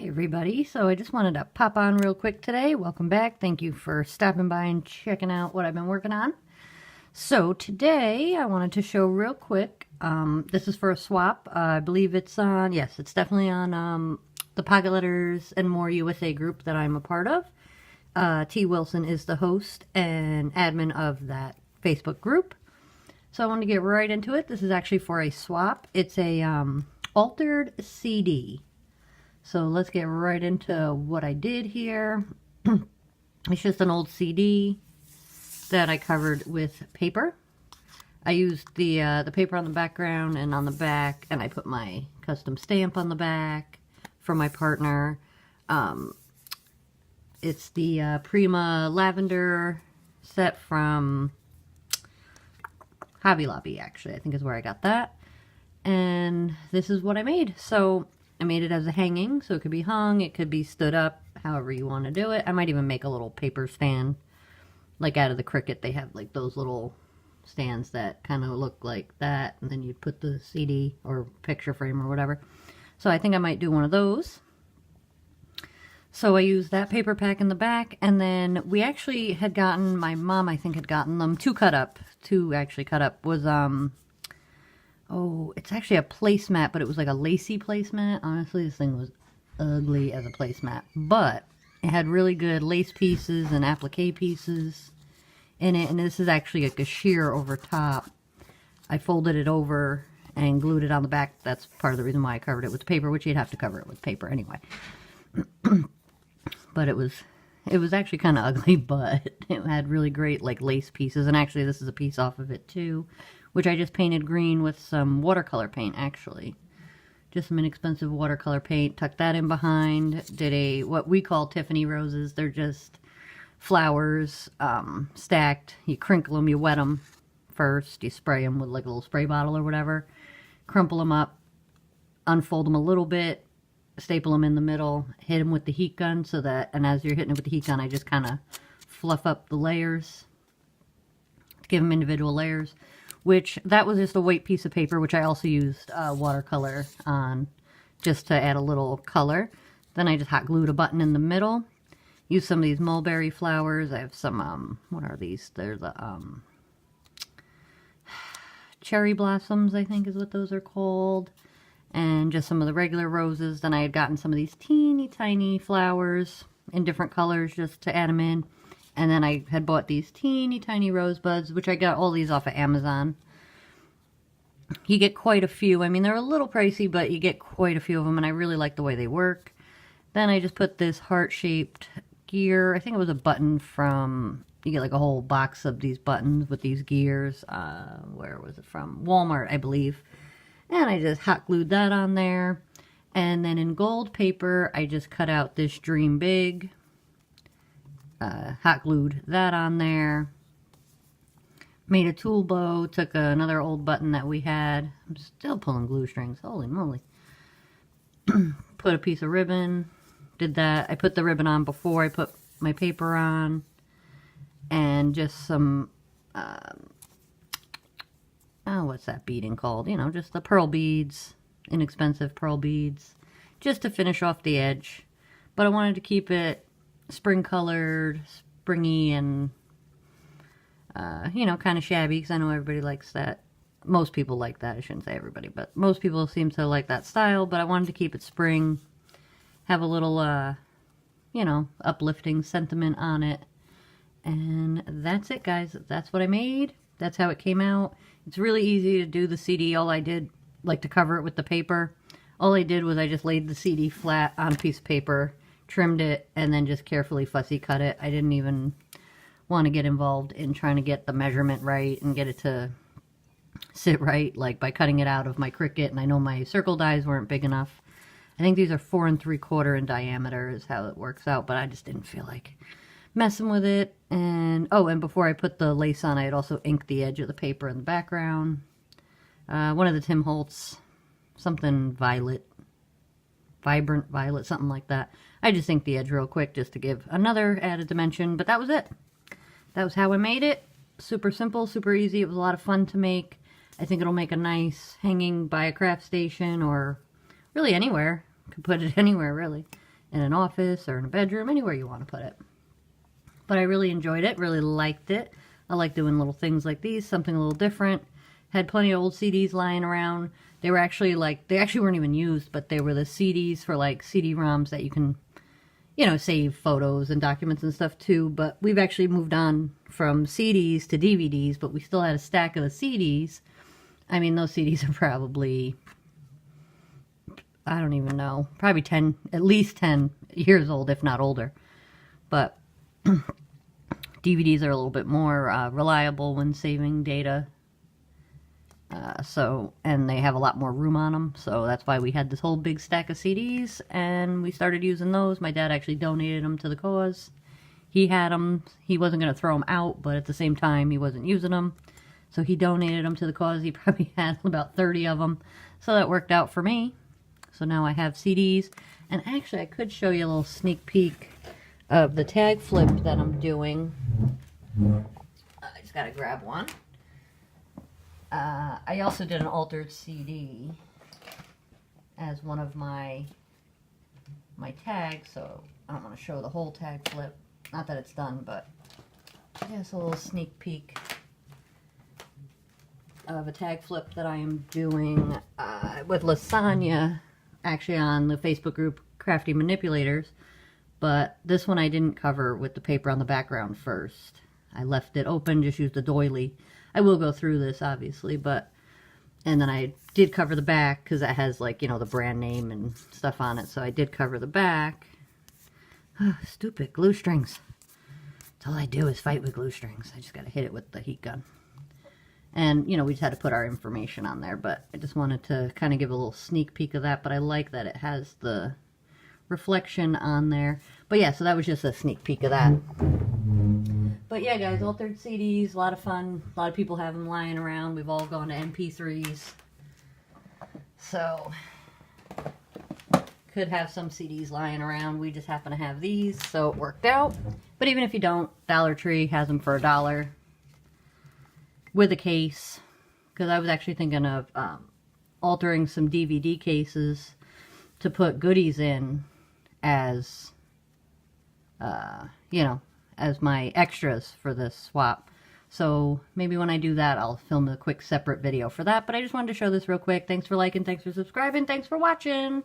Everybody, so I just wanted to pop on real quick today. Welcome back. Thank you for stopping by and checking out what I've been working on. So today I wanted to show real quick, this is for a swap. I believe it's on, yes, it's definitely on the Pocket Letters and More USA group that I'm a part of. T. Wilson is the host and admin of that Facebook group. So I wanted to get right into it. This is actually for a swap. It's a altered CD. So let's get right into what I did here. It's just an old CD that I covered with paper. I used the paper on the background and on the back, and I put my custom stamp on the back for my partner. It's the Prima Lavender set from Hobby Lobby, actually. I think is where I got that. And this is what I made. So I made it as a hanging, so it could be hung, it could be stood up, however you want to do it. I might even make a little paper stand. Like out of the Cricut, they have like those little stands that kind of look like that, and then you'd put the CD or picture frame or whatever. So I think I might do one of those. So I used that paper pack in the back, and then we actually had gotten, my mom I think had gotten them, two actually cut up, was oh, it's actually a placemat, but it was like a lacy placemat. Honestly, this thing was ugly as a placemat, but it had really good lace pieces and applique pieces in it, and this is actually like a sheer over top. I folded it over and glued it on the back. That's part of the reason why I covered it with paper, which you'd have to cover it with paper anyway. But it was actually kind of ugly, but it had really great like lace pieces, and actually this is a piece off of it too, which I just painted green with some watercolor paint, actually. Just some inexpensive watercolor paint. Tucked that in behind. Did what we call Tiffany roses. They're just flowers stacked. You crinkle them, you wet them first. You spray them with like a little spray bottle or whatever. Crumple them up. Unfold them a little bit. Staple them in the middle. Hit them with the heat gun so that, and as you're hitting it with the heat gun, I just kind of fluff up the layers. Give them individual layers. Which, that was just a white piece of paper, which I also used watercolor on, just to add a little color. Then I just hot glued a button in the middle. Used some of these mulberry flowers. I have some, what are these? They're the cherry blossoms, I think is what those are called. And just some of the regular roses. Then I had gotten some of these teeny tiny flowers in different colors just to add them in. And then I had bought these teeny tiny rosebuds, which I got all these off of Amazon. You get quite a few. I mean, they're a little pricey, but you get quite a few of them, and I really like the way they work. Then I just put this heart-shaped gear. I think it was a button from, you get like a whole box of these buttons with these gears. Where was it from? Walmart, I believe. And I just hot glued that on there. And then in gold paper, I just cut out this Dream Big. Hot glued that on there. Made a tool bow. Took another old button that we had. I'm still pulling glue strings. Holy moly. Put a piece of ribbon. Did that. I put the ribbon on before I put my paper on. And just some, what's that beading called? You know, just the pearl beads. Inexpensive pearl beads. Just to finish off the edge. But I wanted to keep it spring colored, springy, and you know, kind of shabby, because I know everybody likes that. Most people like that. I shouldn't say everybody, but most people seem to like that style. But I wanted to keep it spring, have a little you know, uplifting sentiment on it. And that's it, guys. That's what I made. That's how it came out. It's really easy to do the CD. All I did, like, to cover it with the paper, all I did was I just laid the CD flat on a piece of paper, trimmed it, and then just carefully fussy cut it. I didn't even want to get involved in trying to get the measurement right and get it to sit right, like by cutting it out of my Cricut. And I know my circle dies weren't big enough. I think these are 4 3/4 in diameter is how it works out, but I just didn't feel like messing with it. And oh, and before I put the lace on, I had also inked the edge of the paper in the background. One of the Tim Holtz, something violet, vibrant violet, something like that. I just inked the edge real quick just to give another added dimension, but that was it. That was how I made it. Super simple, super easy. It was a lot of fun to make. I think it'll make a nice hanging by a craft station or really anywhere. Could put it anywhere, really. in an office or in a bedroom, anywhere you want to put it. But I really enjoyed it, really liked it. I like doing little things like these, something a little different. Had plenty of old CDs lying around. They were actually they actually weren't even used, but they were the CDs for like CD-ROMs that you can, you know, save photos and documents and stuff too. But we've actually moved on from CDs to DVDs, but we still had a stack of the CDs. I mean, those CDs are probably, I don't even know, probably at least 10 years old, if not older. But DVDs are a little bit more reliable when saving data. And they have a lot more room on them, so that's why we had this whole big stack of CDs, and we started using those. My dad actually donated them to the cause. He had them. He wasn't going to throw them out, but at the same time, he wasn't using them, so he donated them to the cause. He probably had about 30 of them, so that worked out for me. So now I have CDs, and actually I could show you a little sneak peek of the tag flip that I'm doing. I just got to grab one. I also did an altered CD as one of my tags, so I don't want to show the whole tag flip. Not that it's done, but just a little sneak peek of a tag flip that I am doing with Lasagna, actually on the Facebook group Crafty Manipulators. But this one I didn't cover with the paper on the background first. I left it open, just used the doily. I will go through this, obviously, and then I did cover the back, because it has, like, you know, the brand name and stuff on it, so I did cover the back. Stupid glue strings. That's all I do is fight with glue strings. I just gotta hit it with the heat gun. And, you know, we just had to put our information on there, but I just wanted to kind of give a little sneak peek of that, but I like that it has the reflection on there. But yeah, so that was just a sneak peek of that. But yeah, guys, altered CDs, a lot of fun. A lot of people have them lying around. We've all gone to MP3s. So, could have some CDs lying around. We just happen to have these, so it worked out. But even if you don't, Dollar Tree has them for $1 with a case. Because I was actually thinking of altering some DVD cases to put goodies in as, you know, as my extras for this swap. So maybe when I do that, I'll film a quick separate video for that. But I just wanted to show this real quick. Thanks for liking, thanks for subscribing, thanks for watching.